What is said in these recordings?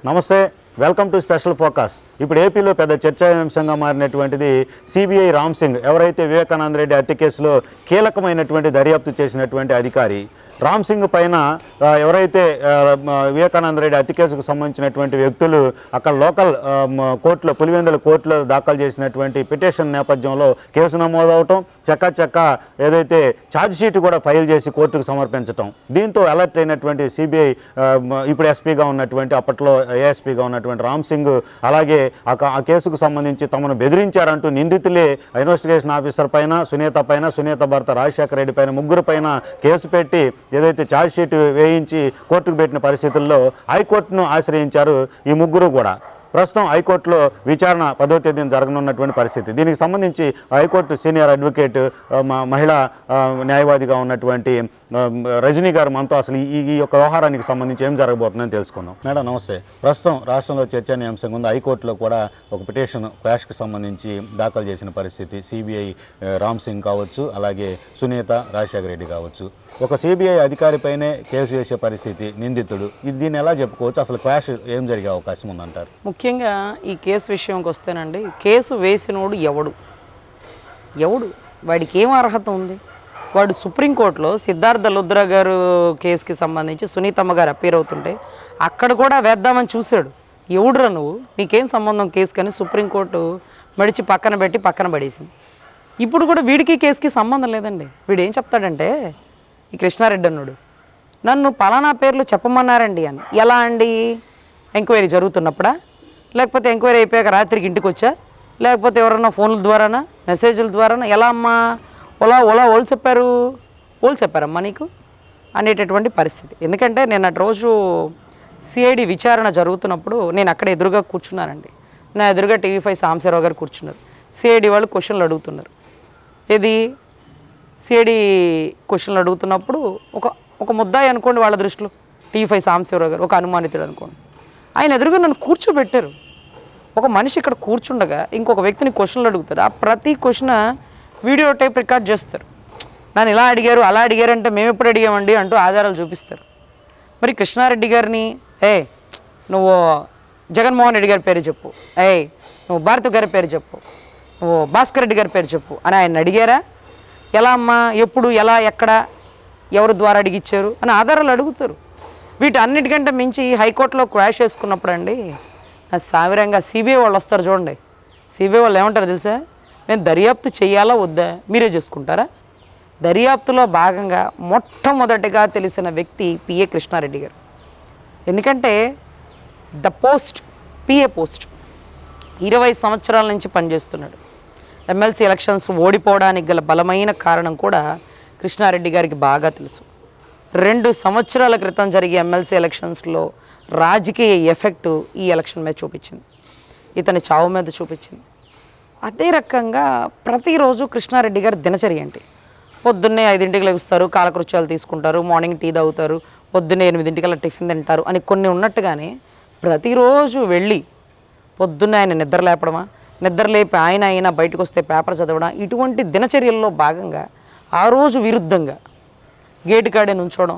నమస్తే, welcome to special focus. ఇప్పుడు ఏపీలో పెద్ద చర్చాంశంగా మారినటువంటిది సిబిఐ రామ్ సింగ్, ఎవరైతే వివేకానంద రెడ్డి హత్య కేసులో కీలకమైనటువంటి దర్యాప్తు చేసినటువంటి అధికారి. రామ్ సింగ్ పైన ఎవరైతే వివేకానంద రెడ్డి హత్య కేసుకు సంబంధించినటువంటి వ్యక్తులు అక్కడ లోకల్ కోర్టులో, పులివెందుల కోర్టులో దాఖలు చేసినటువంటి పిటిషన్ నేపథ్యంలో కేసు నమోదవటం, చక్క ఏదైతే ఛార్జ్ షీట్ కూడా ఫైల్ చేసి కోర్టుకు సమర్పించటం. దీంతో అలర్ట్ అయినటువంటి సిబిఐ ఇప్పుడు ఎస్పీగా ఉన్నటువంటి, అప్పట్లో ఏఎస్పీగా ఉన్నటువంటి రామ్ సింగ్, అలాగే ఆ కేసుకు సంబంధించి తమను బెదిరించారంటూ నిందితులే ఇన్వెస్టిగేషన్ ఆఫీసర్ పైన, సునీత భర్త రాజశేఖర రెడ్డి పైన, ముగ్గురు పైన కేసు పెట్టి ఏదైతే ఛార్జ్ షీట్ వేయించి కోర్టుకు పెట్టిన పరిస్థితుల్లో హైకోర్టును ఆశ్రయించారు ఈ ముగ్గురు కూడా. ప్రస్తుతం హైకోర్టులో విచారణ 10వ తేదీన జరగనున్నటువంటి పరిస్థితి. దీనికి సంబంధించి హైకోర్టు సీనియర్ అడ్వకేట్, మహిళా న్యాయవాదిగా ఉన్నటువంటి రజనీ గారు మనతో అసలు ఈ యొక్క వ్యవహారానికి సంబంధించి ఏం జరగబోతుందని తెలుసుకుందాం. మేడం నమస్తే. ప్రస్తుతం రాష్ట్రంలో చర్చనీయాంశంగా ఉంది. హైకోర్టులో కూడా ఒక పిటిషన్ క్వాష్కి సంబంధించి దాఖలు చేసిన పరిస్థితి. సిబిఐ రామ్ సింగ్ కావచ్చు, అలాగే సునీత, రాజశేఖర రెడ్డి కావచ్చు. ఒక సిబిఐ అధికారిపైనే కేసు వేసే పరిస్థితి, నిందితుడు. దీన్ని ఎలా చెప్పుకోవచ్చు? అసలు క్వాష్ ఏం జరిగే అవకాశం ఉందంటారు? ముఖ్యంగా ఈ కేసు విషయంకి వస్తేనండి, కేసు వేసినోడు ఎవడు, వాడికి ఏం అర్హత ఉంది? వాడు సుప్రీంకోర్టులో సిద్ధార్థ లుద్రా గారు కేసుకి సంబంధించి సునీతమ్మ గారు అపీర్ అవుతుంటే అక్కడ కూడా వేద్దామని చూశాడు. ఎవడురా నువ్వు, నీకేం సంబంధం కేసు కానీ సుప్రీంకోర్టు మడిచి పక్కన పడేసింది. ఇప్పుడు కూడా వీడికి కేసుకి సంబంధం లేదండి. వీడు ఏం చెప్తాడంటే, ఈ కృష్ణారెడ్డి అన్నాడు, నన్ను పలానా పేర్లు చెప్పమన్నారండి అని. ఎలా అండి? ఎంక్వైరీ జరుగుతున్నప్పుడా, లేకపోతే ఎంక్వైరీ అయిపోయాక రాత్రికి ఇంటికి వచ్చా, లేకపోతే ఎవరన్నా ఫోన్ల ద్వారానా, మెసేజ్ల ద్వారానా? ఎలా అమ్మా? వాళ్ళు చెప్పారమ్మా నీకు అనేటటువంటి పరిస్థితి. ఎందుకంటే నేను అటు రోజు సిఐడి విచారణ జరుగుతున్నప్పుడు నేను అక్కడ ఎదురుగా కూర్చున్నానండి. నా ఎదురుగా TV5 సాంబశివరావు గారు కూర్చున్నారు. సిఐడి వాళ్ళు క్వశ్చన్లు అడుగుతున్నారు. ఇది సిఐడి క్వశ్చన్లు అడుగుతున్నప్పుడు ఒక ముద్దాయి అనుకోండి వాళ్ళ దృష్టిలో, TV5 సాంబశివరావు గారు ఒక అనుమానితుడు అనుకోండి. ఆయన ఎదురుగా నన్ను కూర్చోబెట్టారు. ఒక మనిషి ఇక్కడ కూర్చుండగా ఇంకొక వ్యక్తిని క్వశ్చన్లు అడుగుతారు. ఆ ప్రతి క్వశ్చన్ వీడియో టైప్ రికార్డ్ చేస్తారు. నన్ను ఇలా అడిగారు, అలా అడిగారు అంటే మేము ఎప్పుడు అడిగామండి అంటూ ఆధారాలు చూపిస్తారు. మరి కృష్ణారెడ్డి గారిని, నువ్వు జగన్మోహన్ రెడ్డి గారి పేరు చెప్పు, నువ్వు భారతి గారి పేరు చెప్పు, నువ్వు భాస్కర్ రెడ్డి గారి పేరు చెప్పు అని ఆయన అడిగారా? ఎలా అమ్మా, ఎప్పుడు, ఎలా, ఎక్కడ, ఎవరి ద్వారా అడిగిచ్చారు అని ఆధారాలు అడుగుతారు. వీటన్నిటికంటే మించి హైకోర్టులో క్వాష్ చేసుకున్నప్పుడు అండి, సావిరంగా సిబిఐ వాళ్ళు వస్తారు చూడండి. సిబిఐ వాళ్ళు ఏమంటారు తెలుసా? నేను దర్యాప్తు చేయాలా వద్దా, మీరే చేసుకుంటారా? దర్యాప్తులో భాగంగా మొట్టమొదటిగా తెలిసిన వ్యక్తి పిఏ కృష్ణారెడ్డి గారు. ఎందుకంటే పిఏ పోస్ట్ 20 సంవత్సరాల నుంచి పనిచేస్తున్నాడు. ఎమ్మెల్సీ ఎలక్షన్స్ ఓడిపోవడానికి గల బలమైన కారణం కూడా కృష్ణారెడ్డి గారికి బాగా తెలుసు. 2 సంవత్సరాల క్రితం జరిగే ఎమ్మెల్సీ ఎలక్షన్స్లో రాజకీయ ఎఫెక్టు ఈ ఎలక్షన్ మీద చూపించింది, ఇతని చావు మీద చూపించింది. అదే రకంగా ప్రతిరోజు కృష్ణారెడ్డి గారు దినచర్య ఏంటి? పొద్దున్నే 5ంటికి లెగుస్తారు, కాలకృత్యాలు తీసుకుంటారు, మార్నింగ్ టీ తాగుతారు, పొద్దున్నే 8ంటికల్లా టిఫిన్ తింటారు అని కొన్ని ఉన్నట్టుగానే ప్రతిరోజు వెళ్ళి పొద్దున్నే ఆయన నిద్ర లేపి ఆయన బయటకు వస్తే పేపర్ చదవడం, ఇటువంటి దినచర్యల్లో భాగంగా ఆ రోజు విరుద్ధంగా గేటు కాడే నుంచోవడం,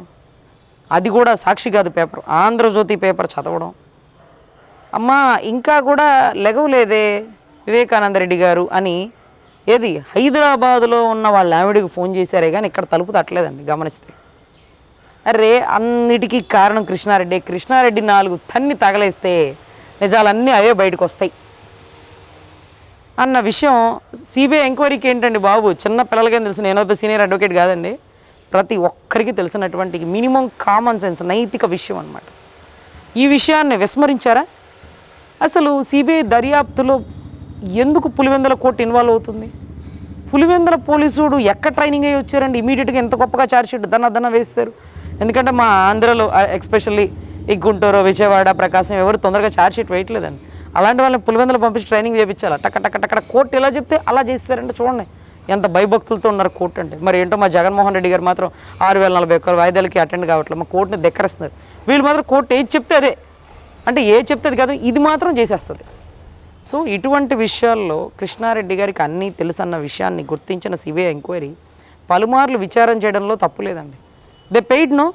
అది కూడా సాక్షి కాదు పేపర్, ఆంధ్రజ్యోతి పేపర్ చదవడం. అమ్మా ఇంకా కూడా లెగవలేదే వివేకానంద రెడ్డి గారు అని ఏది హైదరాబాదులో ఉన్న వాళ్ళ ఆవిడికి ఫోన్ చేశారే కానీ ఇక్కడ తలుపు తట్టలేదండి. గమనిస్తే అరే అన్నిటికీ కారణం కృష్ణారెడ్డి 4 తన్ని తగలేస్తే నిజాలన్నీ అవే బయటకు వస్తాయి అన్న విషయం సిబిఐ ఎంక్వైరీకి ఏంటండి బాబు, చిన్న పిల్లలకేం తెలుసు, నేను సీనియర్ అడ్వకేట్ కాదండి, ప్రతి ఒక్కరికి తెలిసినటువంటి మినిమం కామన్ సెన్స్, నైతిక విషయం అన్నమాట. ఈ విషయాన్ని విస్మరించారా? అసలు సిబిఐ దర్యాప్తులో ఎందుకు పులివెందుల కోర్టు ఇన్వాల్వ్ అవుతుంది? పులివెందుల పోలీసుడు ఎక్కడ ట్రైనింగ్ అయ్యి వచ్చారండి? ఇమీడియట్గా ఎంత గొప్పగా ఛార్జ్షీట్ దన్న వేస్తారు. ఎందుకంటే మా ఆంధ్రలో ఎస్పెషల్లీ ఈ గుంటూరు, విజయవాడ, ప్రకాశం ఎవరు తొందరగా ఛార్జ్షీట్ వేయట్లేదండి. అలాంటి వాళ్ళని పులివెందులు పంపించి ట్రైనింగ్ చేయించాలి. టక్క కోర్టు ఎలా చెప్తే అలా చేస్తారంటే చూడండి ఎంత భయభక్తులతో ఉన్నారు కోర్టు అంటే. మరి ఏంటో మా జగన్మోహన్ రెడ్డి గారు మాత్రం 6041 వాయిదాలకి అటెండ్ కావట్లేదు, మా కోర్టుని ధిక్కరిస్తున్నారు. వీళ్ళు మాత్రం కోర్టు ఏది చెప్తే అదే, అంటే ఏది చెప్తే అది కాదు, ఇది మాత్రం చేసేస్తుంది. సో ఇటువంటి విషయాల్లో కృష్ణారెడ్డి గారికి అన్నీ తెలుసన్న విషయాన్ని గుర్తించిన సిబిఐ ఎంక్వైరీ పలుమార్లు విచారణ చేయడంలో తప్పు లేదండి. దే పెయిడ్ నో,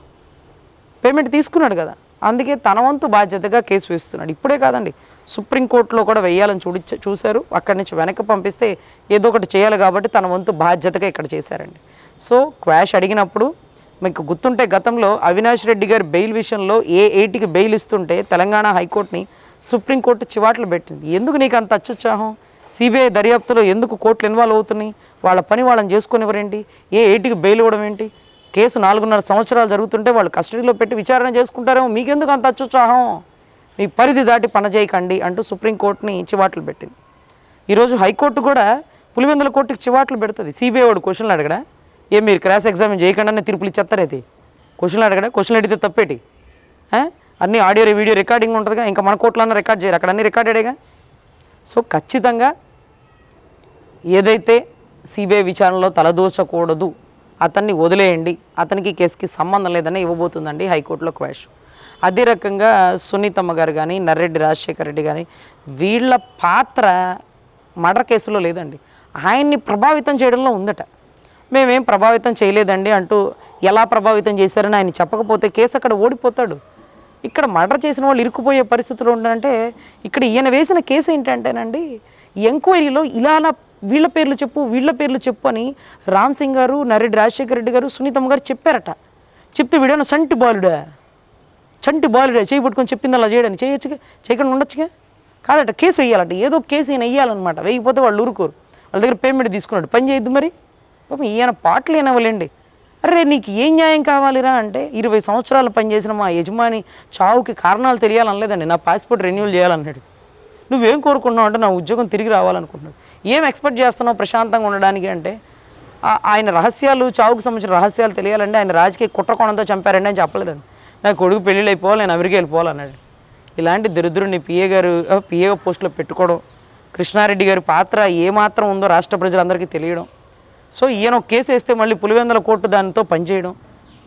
పేమెంట్ తీసుకున్నాడు కదా, అందుకే తన వంతు బాధ్యతగా కేసు వేస్తున్నాడు. ఇప్పుడే కాదండి, సుప్రీంకోర్టులో కూడా వేయాలని చూశారు. అక్కడి నుంచి వెనక్కి పంపిస్తే ఏదో ఒకటి చేయాలి కాబట్టి తన వంతు బాధ్యతగా ఇక్కడ చేశారండి. సో క్వాష్ అడిగినప్పుడు మీకు గుర్తుంటే గతంలో అవినాష్ రెడ్డి గారి బెయిల్ విషయంలో ఏ8కి బెయిల్ ఇస్తుంటే తెలంగాణ హైకోర్టుని సుప్రీంకోర్టు చివాట్లు పెట్టింది. ఎందుకు నీకు అంత అత్యుత్సాహం? సిబిఐ దర్యాప్తులో ఎందుకు కోర్టులు ఇన్వాల్వ్ అవుతున్నాయి? వాళ్ళ పని వాళ్ళని చేసుకునివ్వరేంటి? ఏ8కి బెయిల్ ఇవ్వడం ఏంటి? కేసు 4.5 సంవత్సరాలు జరుగుతుంటే వాళ్ళు కస్టడీలో పెట్టి విచారణ చేసుకుంటారేమో, మీకెందుకు అంత అత్యుత్సాహం? మీ పరిధి దాటి పనిచేయకండి అంటూ సుప్రీంకోర్టుని చివాట్లు పెట్టింది. ఈరోజు హైకోర్టు కూడా పులివెందుల కోర్టుకి చివాట్లు పెడుతుంది. సిబిఐ వాడు క్వశ్చన్లు అడగడా? మీరు క్రాస్ ఎగ్జామిన్ చేయకుండానే తీర్పులు ఇచ్చేస్తారైతే క్వశ్చన్లు అడగడా? క్వశ్చన్లు అడిగితే తప్పేటి? అన్నీ ఆడియో వీడియో రికార్డింగ్ ఉంటుందిగా, ఇంకా మన కోర్టులో రికార్డ్ చేయరు, అక్కడ అన్నీ రికార్డెడేగా. సో ఖచ్చితంగా ఏదైతే సిబిఐ విచారణలో తలదూర్చకూడదు, అతన్ని వదిలేయండి, అతనికి కేసుకి సంబంధం లేదని ఇవ్వబోతుందండి హైకోర్టులో క్వాష్. అదే రకంగా సునీతమ్మ గారు కానీ నర్రెడ్డి రాజశేఖర రెడ్డి కానీ వీళ్ళ పాత్ర మర్డర్ కేసులో లేదండి, ఆయన్ని ప్రభావితం చేయడంలో ఉందట. మేమేం ప్రభావితం చేయలేదండి అంటూ ఎలా ప్రభావితం చేశారని ఆయన చెప్పకపోతే కేసు అక్కడ ఓడిపోతాడు. ఇక్కడ మర్డర్ చేసిన వాళ్ళు ఇరుక్కుపోయే పరిస్థితులు ఉండాలంటే ఇక్కడ ఈయన వేసిన కేసు ఏంటంటేనండి, ఎంక్వైరీలో ఇలా వీళ్ళ పేర్లు చెప్పు వీళ్ళ పేర్లు చెప్పు అని రామ్ సింగ్ గారు, నర్రెడ్డి రాజశేఖర రెడ్డి గారు, సునీతమ్మ గారు చెప్పారట. చెప్తే వీడేమో చంటి బాలుడే చేయి పట్టుకొని చెప్పింది అలా చేయడానికి చేయొచ్చుగా, చేయకుండా ఉండొచ్చుగా. కాదట, కేసు వేయాలట, ఏదో కేసు ఈయన వేయాలన్నమాట. వేయకపోతే వాళ్ళు ఊరుకోరు, వాళ్ళ దగ్గర పేమెంట్ తీసుకున్నాడు, పని చేయొద్దు మరి. పాపం ఈయన పాటలు ఏనవ్వలేండి. అరే నీకు ఏం న్యాయం కావాలిరా అంటే 20 సంవత్సరాలు పనిచేసిన మా యజమాని చావుకి కారణాలు తెలియాలనలేదండి, నా పాస్పోర్ట్ రెన్యూవల్ చేయాలన్నాడు. నువ్వేం కోరుకున్నావు అంటే నా ఉద్యోగం తిరిగి రావాలనుకుంటున్నాడు. ఏం ఎక్స్పెక్ట్ చేస్తున్నావు ప్రశాంతంగా ఉండడానికి అంటే ఆయన రహస్యాలు, చావుకు సంబంధించిన రహస్యాలు తెలియాలంటే ఆయన రాజకీయ కుట్రకోణంతో చంపారండి అని చెప్పలేదండి. నా కొడుకు పెళ్ళిళ్ళు అయిపోవాలి, నేను అమెరికా వెళ్ళిపోవాలన్నాడు. ఇలాంటి దరిద్రుడిని పిఏ పోస్టులో పెట్టుకోవడం, కృష్ణారెడ్డి గారి పాత్ర ఏమాత్రం ఉందో రాష్ట్ర ప్రజలందరికీ తెలియడం. సో ఈయన ఒక కేసు వేస్తే మళ్ళీ పులివెందుల కోర్టు దానితో పనిచేయడం.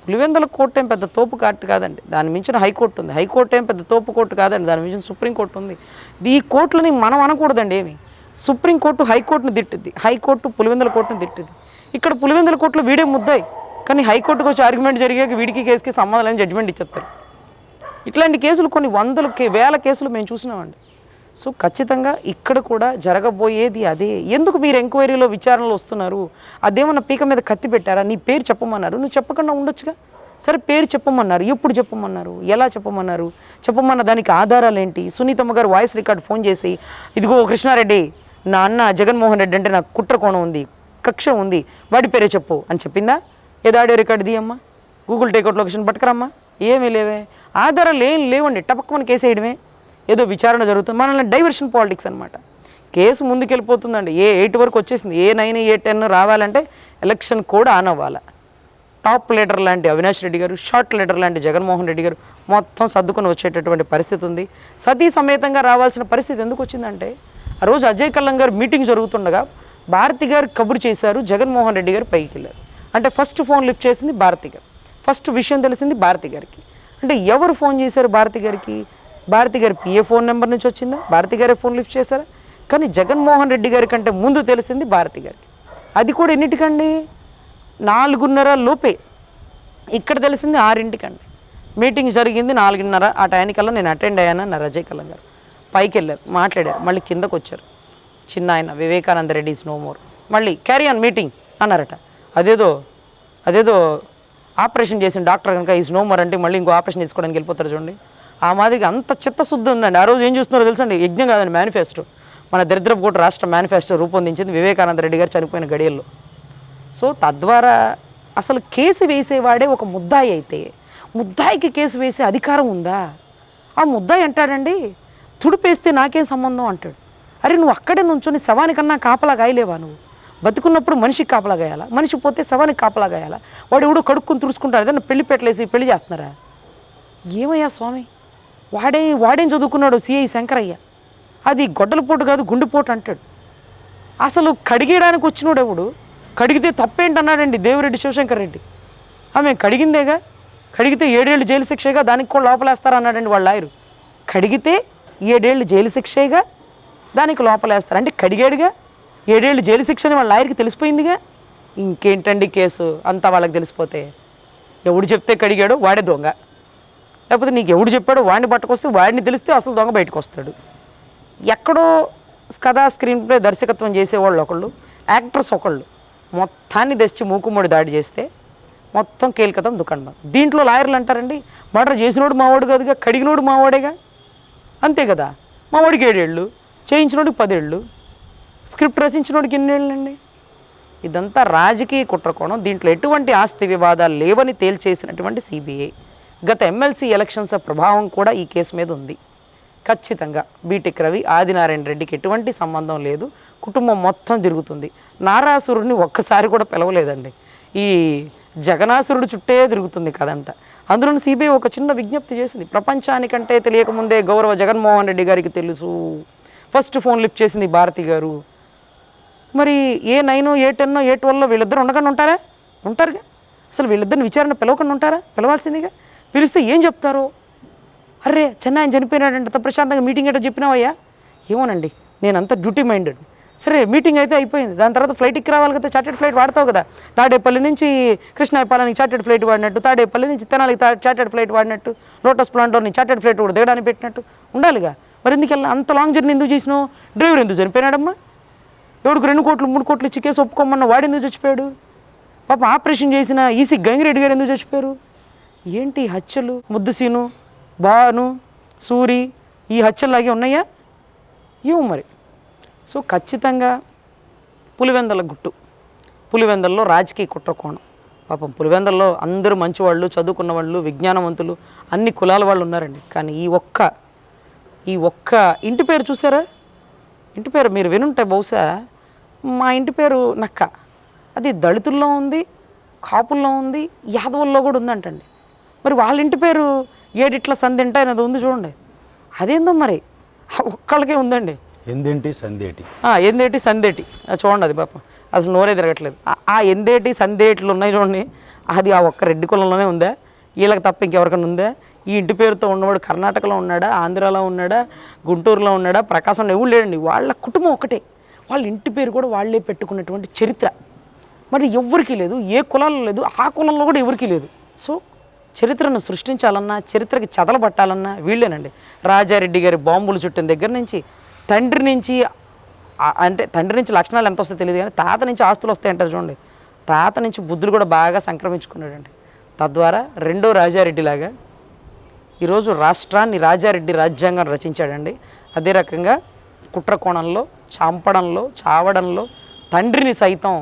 పులివెందుల కోర్టు ఏం పెద్ద తోపు కోర్టు కాదండి, దాని మించిన హైకోర్టు ఉంది. హైకోర్టు ఏం పెద్ద తోపు కోర్టు కాదండి, దాని మించిన సుప్రీంకోర్టు ఉంది. ఈ కోర్టులని మనం అనకూడదండి ఏమి. సుప్రీంకోర్టు హైకోర్టును తిట్టిద్ది, హైకోర్టు పులివెందుల కోర్టును తిట్టింది. ఇక్కడ పులివెందుల కోర్టులో వీడే ముద్దాయి, కానీ హైకోర్టుకు వచ్చి ఆర్గ్యుమెంట్ జరిగాక వీడికి కేసుకి సంబంధం లేని జడ్జిమెంట్ ఇచ్చేస్తారు. ఇట్లాంటి కేసులు కొన్ని వేల కేసులు మేము చూసినామండి. సో ఖచ్చితంగా ఇక్కడ కూడా జరగబోయేది అదే. ఎందుకు మీరు ఎంక్వైరీలో విచారణలో వస్తున్నారు? అదేమన్నా పీక మీద కత్తి పెట్టారా? నీ పేరు చెప్పమన్నారు, నువ్వు చెప్పకుండా ఉండొచ్చుగా. సరే పేరు చెప్పమన్నారు, ఎప్పుడు చెప్పమన్నారు, ఎలా చెప్పమన్నారు, చెప్పమన్న దానికి ఆధారాలు ఏంటి? సునీతమ్మ గారు వాయిస్ రికార్డ్ ఫోన్ చేసి ఇదిగో కృష్ణారెడ్డి, నా అన్న జగన్మోహన్ రెడ్డి అంటే నాకు కుట్ర కోణం ఉంది, కక్ష ఉంది, వాడి పేరే చెప్పు అని చెప్పిందా? ఏదో ఆడియో రికార్డు తీయమ్మా, గూగుల్ టేక్అవుట్ లొకేషన్ పట్టుకురమ్మా. ఏమీ లేవే, ఆధారాలు ఏం లేవండి. టపక్కమని కేసు వేయడమే, ఏదో విచారణ జరుగుతుంది. మనల్ని డైవర్షన్ పాలిటిక్స్ అనమాట. కేసు ముందుకెళ్ళిపోతుందండి. ఏ8 వరకు వచ్చేసింది. ఏ9 ఏ10 రావాలంటే ఎలక్షన్ కూడా ఆన్ అవ్వాలి. టాప్ లీడర్ లాంటి అవినాష్ రెడ్డి గారు, షార్ట్ లీడర్ లాంటి జగన్మోహన్ రెడ్డి గారు మొత్తం సర్దుకొని వచ్చేటటువంటి పరిస్థితి ఉంది. సతీ సమేతంగా రావాల్సిన పరిస్థితి ఎందుకు వచ్చిందంటే ఆ రోజు అజయ్ కల్లం గారు మీటింగ్ జరుగుతుండగా భారతి గారు కబురు చేశారు, జగన్మోహన్ రెడ్డి గారు పైకి వెళ్ళారు. అంటే ఫస్ట్ ఫోన్ లిఫ్ట్ చేసింది భారతి గారు, ఫస్ట్ విషయం తెలిసింది భారతి గారికి. అంటే ఎవరు ఫోన్ చేశారు భారతి గారికి? భారతి గారి పిఏ ఫోన్ నెంబర్ నుంచి వచ్చిందా? భారతి గారే ఫోన్ లిఫ్ట్ చేశారా? కానీ జగన్మోహన్ రెడ్డి గారి కంటే ముందు తెలిసింది భారతి గారికి. అది కూడా ఎన్నిటికండి? 4:30 లోపే. ఇక్కడ తెలిసింది 6 మీటింగ్ జరిగింది 4:30. ఆ టైంకల్లా నేను అటెండ్ అయ్యానన్నారు అజయ్ కల్లం గారు. పైకి వెళ్ళారు, మాట్లాడారు, మళ్ళీ కిందకు వచ్చారు. చిన్న ఆయన Vivekananda Reddy is no more, మళ్ళీ క్యారీ ఆన్ మీటింగ్ అన్నారట. అదేదో ఆపరేషన్ చేసిన డాక్టర్ కనుక ఈజ్ నో మోర్ అంటే మళ్ళీ ఇంకో ఆపరేషన్ చేసుకోవడానికి వెళ్ళిపోతారు చూడండి. ఆ మాదిరిగా అంత చిత్తశుద్ధి ఉందండి. ఆ రోజు ఏం చూస్తున్నారో తెలుసండి, యజ్ఞం కాదండి, మేనిఫెస్టో. మన దరిద్రపు కోట రాష్ట్ర మేనిఫెస్టో రూపొందించింది వివేకానంద రెడ్డి గారు చనిపోయిన గడియల్లో. సో తద్వారా అసలు కేసు వేసేవాడే ఒక ముద్దాయి అయితే ముద్దాయికి కేసు వేసే అధికారం ఉందా? ఆ ముద్దాయి అంటాడండి, తుడిపేస్తే నాకేం సంబంధం అంటాడు. అరే నువ్వు అక్కడే నుంచొని శవానికన్నా కాపలా గాయలేవా? నువ్వు బతుకున్నప్పుడు మనిషికి కాపలా గాయాలా, మనిషి పోతే శవానికి కాపలా గాయాలా? వాడు ఎవడో కడుక్కొని తుడుచుకుంటాడు, ఏదన్నా పెళ్లి పెట్టలేసి పెళ్లి చేస్తున్నారా? ఏమయ్యా స్వామి, వాడేం చదువుకున్నాడు? సిఐ శంకరయ్య. అది గొడ్డలపోటు కాదు గుండెపోటు అంటాడు. అసలు కడిగేయడానికి వచ్చినోడు ఎవడు? కడిగితే తప్పేంటన్నాడండి దేవిరెడ్డి శివశంకర్ రెడ్డి. మేము కడిగిందేగా, కడిగితే 7 ఏళ్ళు జైలు శిక్షగా, దానికి కూడా లోపలేస్తారన్నాడండి వాళ్ళ లాయరు. కడిగితే 7 ఏళ్ళు జైలు శిక్షగా, దానికి లోపలేస్తారు. అంటే కడిగాడుగా, 7 ఏళ్ళు జైలు శిక్ష అని వాళ్ళ లాయర్కి తెలిసిపోయిందిగా. ఇంకేంటండి కేసు అంతా వాళ్ళకి తెలిసిపోతే? ఎవడు చెప్తే కడిగాడో వాడే దొంగ, లేకపోతే నీకు ఎవడు చెప్పాడో వాడిని పట్టుకొస్తే వాడిని తెలిస్తే అసలు దొంగ బయటకు వస్తాడు. ఎక్కడో కథా స్క్రీన్ ప్లే దర్శకత్వం చేసేవాళ్ళు ఒకళ్ళు, యాక్టర్స్ ఒకళ్ళు మొత్తాన్ని తెచ్చి మూకుమ్మడి దాడి చేస్తే మొత్తం కేల్కతం దుకాణం. దీంట్లో లాయర్లు అంటారండి, మర్డర్ చేసినోడు మావాడు కాదుగా, కడిగినోడు మావాడేగా, అంతే కదా. మావాడికి 7 ఏళ్ళు, చేయించినోడికి 10 ఏళ్ళు, స్క్రిప్ట్ రచించినోడికి ఎన్ని ఏళ్ళండి? ఇదంతా రాజకీయ కుట్రకోణం. దీంట్లో ఎటువంటి ఆస్తి వివాదాలు లేవని తేల్చేసినటువంటి సిబిఐ. గత ఎమ్మెల్సీ ఎలక్షన్స్ ప్రభావం కూడా ఈ కేసు మీద ఉంది. ఖచ్చితంగా బీటెక్ రవి, ఆదినారాయణ రెడ్డికి ఎటువంటి సంబంధం లేదు. కుటుంబం మొత్తం తిరుగుతుంది. నారాసురుడిని ఒక్కసారి కూడా పిలవలేదండి. ఈ జగనాసురుడు చుట్టే తిరుగుతుంది కదంట. అందులో సిబిఐ ఒక చిన్న విజ్ఞప్తి చేసింది. ప్రపంచానికంటే తెలియకముందే గౌరవ జగన్మోహన్ రెడ్డి గారికి తెలుసు. ఫస్ట్ ఫోన్ లిఫ్ట్ చేసింది భారతి గారు. మరి ఏ 9, ఏ 10, ఏ 12 వీళ్ళిద్దరు ఉండకుండా ఉంటారా? ఉంటారుగా. అసలు వీళ్ళిద్దరిని విచారణ పిలవకుండా ఉంటారా? పిలవాల్సిందిగా. పిలిస్తే ఏం చెప్తారో, అరే చెన్నై ఆయన చనిపోయినాడంట ప్రశాంతంగా మీటింగ్ ఏంటో చెప్పినావయ్యా. ఏమోనండి, నేనంతా డ్యూటీ మైండెడ్. సరే మీటింగ్ అయితే అయిపోయింది, దాని తర్వాత ఫ్లైట్కి రావాలి కదా, చార్టెడ్ ఫ్లైట్ వాడతావు కదా. తాడేపల్లి నుంచి కృష్ణాయపాలనికి చార్టెడ్ ఫ్లైట్ వాడినట్టు, తాడేపల్లి నుంచి తెనాలికి చార్టెడ్ ఫ్లైట్ వాడినట్టు, లోటస్ ప్లాంట్లోని చార్టెడ్ ఫ్లైట్ కూడా దిగడానికి పెట్టినట్టు ఉండాలిగా. మరి ఎందుకు వెళ్ళా అంత లాంగ్ జర్నీ ఎందుకు చేసినావు? డ్రైవర్ ఎందుకు చనిపోయినాడమ్మా? ఎవడికి 2 కోట్లు 3 కోట్లు ఇచ్చి కేసు ఒప్పుకోమన్నా వాడు ఎందుకు చచ్చిపోయాడు? పాపం ఆపరేషన్ చేసిన ఈసీ గంగిరెడ్డి గారు ఎందుకు చచ్చిపోయారు? ఏంటి హత్యలు? ముద్దుసీను, బాను, సూరి ఈ హత్యల్లాగే ఉన్నాయా? ఏమో మరి. సో ఖచ్చితంగా పులివెందల గుట్టు, పులివెందల్లో రాజకీయ కుట్రకోణం. పాపం పులివెందల్లో అందరూ మంచివాళ్ళు, చదువుకున్న వాళ్ళు, విజ్ఞానవంతులు, అన్ని కులాల వాళ్ళు ఉన్నారండి. కానీ ఈ ఒక్క ఇంటి పేరు చూసారా? ఇంటి పేరు మీరు వినుంటే బహుశా, మా ఇంటి పేరు నక్క. అది దళితుల్లో ఉంది, కాపుల్లో ఉంది, యాదవుల్లో కూడా ఉందంటండి. మరి వాళ్ళ ఇంటి పేరు ఏడిట్ల సందింట అనేది ఉంది చూడండి. అదేందో మరి ఒక్కళ్ళకే ఉందండి. ఎందేటి సందేటి, ఎందేటి సందేటి చూడండి. అది పాపం అసలు నోరే తిరగట్లేదు. ఆ ఎందేటి సందేట్లు ఉన్నాయి చూడండి. అది ఆ ఒక్క రెడ్డి కులంలోనే ఉందా? వీళ్ళకి తప్ప ఇంకెవరికైనా ఉందా? ఈ ఇంటి పేరుతో ఉన్నవాడు కర్ణాటకలో ఉన్నాడా, ఆంధ్రాలో ఉన్నాడా, గుంటూరులో ఉన్నాడా, ప్రకాశంలో ఎవరు లేడండి. వాళ్ళ కుటుంబం ఒకటే. వాళ్ళ ఇంటి పేరు కూడా వాళ్ళే పెట్టుకున్నటువంటి చరిత్ర మరి ఎవరికీ లేదు. ఏ కులాల్లో లేదు, ఆ కులంలో కూడా ఎవరికీ లేదు. సో చరిత్రను సృష్టించాలన్నా, చరిత్రకి చెదలబట్టాలన్నా వీళ్ళేనండి. రాజారెడ్డి గారి బాంబులు చుట్టిన దగ్గర నుంచి, తండ్రి నుంచి లక్షణాలు ఎంత వస్తాయో తెలియదు కానీ తాత నుంచి ఆస్తులు వస్తాయంటారు చూడండి. తాత నుంచి బుద్ధులు కూడా బాగా సంక్రమించుకున్నాడండి. తద్వారా రెండో రాజారెడ్డిలాగా ఈరోజు రాష్ట్రాన్ని రాజారెడ్డి రాజ్యాంగం రచించాడండి. అదే రకంగా కుట్రకోణంలో, చంపడంలో, చావడంలో తండ్రిని సైతం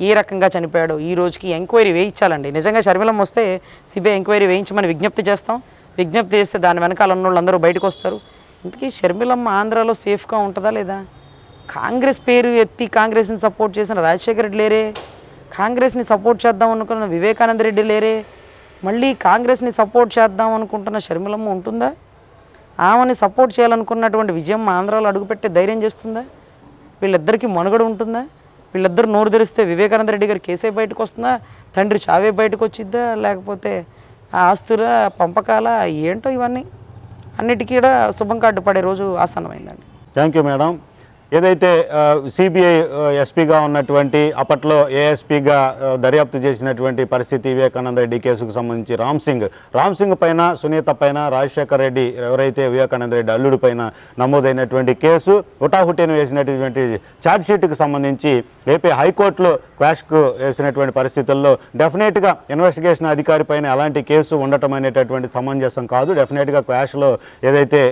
ఏ రకంగా చనిపోయాడో ఈ రోజుకి ఎంక్వైరీ వేయించాలండి. నిజంగా షర్మిలమ్మ వస్తే సిబిఐ ఎంక్వైరీ వేయించమని విజ్ఞప్తి చేస్తాం. విజ్ఞప్తి చేస్తే దాని వెనకాల ఉన్న వాళ్ళు అందరూ బయటకు వస్తారు. ఇంతకీ షర్మిలమ్మ ఆంధ్రాలో సేఫ్గా ఉంటుందా లేదా? కాంగ్రెస్ పేరు ఎత్తి కాంగ్రెస్ని సపోర్ట్ చేసిన రాజశేఖర రెడ్డి లేరే, కాంగ్రెస్ని సపోర్ట్ చేద్దాం అనుకున్న వివేకానంద రెడ్డి లేరే, మళ్ళీ కాంగ్రెస్ని సపోర్ట్ చేద్దాం అనుకుంటున్న షర్మిలమ్మ ఉంటుందా? ఆమెని సపోర్ట్ చేయాలనుకున్నటువంటి విజయమ్మ ఆంధ్రాలో అడుగుపెట్టే ధైర్యం చేస్తుందా? వీళ్ళిద్దరికీ మనుగడ ఉంటుందా? వీళ్ళిద్దరు నోరు తెరిస్తే వివేకానంద రెడ్డి గారి కేసే బయటకు వస్తుందా, తండ్రి చావే బయటకు వచ్చిద్దా, లేకపోతే ఆ ఆస్తుల పంపకాల ఏంటో ఇవన్నీ అన్నిటికీ కూడా శుభం కార్డు పడే రోజు ఆసన్నమైందండి. Thank you madam. ఏదైతే సిబిఐ ఎస్పీగా ఉన్నటువంటి అప్పట్లో ఏఎస్పీగా దర్యాప్తు చేసినటువంటి పరిస్థితి వివేకానంద రెడ్డి కేసుకు సంబంధించి రామ్ సింగ్ పైన, సునీత పైన, రాజశేఖర రెడ్డి ఎవరైతే వివేకానంద రెడ్డి అల్లుడి పైన నమోదైనటువంటి కేసు హుటాహుటిన వేసినటువంటి ఛార్జ్షీట్కి సంబంధించి ఏపీ హైకోర్టులో క్వాష్కు వేసినటువంటి పరిస్థితుల్లో డెఫినెట్గా ఇన్వెస్టిగేషన్ అధికారి పైన అలాంటి కేసు ఉండటం అనేటటువంటి సమంజసం కాదు. డెఫినెట్గా క్వాష్లో ఏదైతే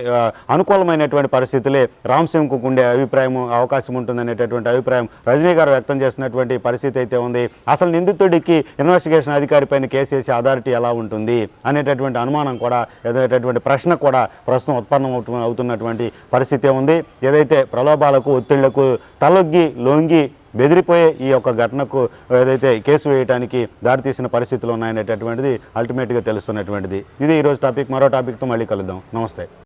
అనుకూలమైనటువంటి పరిస్థితులే రామ్ సింగ్కు ఉండే అవకాశం ఉంటుందనేటటువంటి అభిప్రాయం రజనీ గారు వ్యక్తం చేసినటువంటి పరిస్థితి అయితే ఉంది. అసలు నిందితుడికి ఇన్వెస్టిగేషన్ అధికారి పైన కేసు వేసే అథారిటీ ఎలా ఉంటుంది అనేటటువంటి అనుమానం కూడా, ఏదైనటువంటి ప్రశ్న కూడా ప్రస్తుతం ఉత్పన్నం అవుతున్నటువంటి పరిస్థితి ఉంది. ఏదైతే ప్రలోభాలకు, ఒత్తిళ్లకు తలొగ్గి లొంగి బెదిరిపోయే ఈ యొక్క ఘటనకు ఏదైతే కేసు వేయడానికి దారితీసిన పరిస్థితులు ఉన్నాయనేటటువంటిది అల్టిమేట్గా తెలుస్తున్నటువంటిది. ఇది ఈరోజు టాపిక్. మరో టాపిక్తో మళ్ళీ కలుద్దాం. నమస్తే.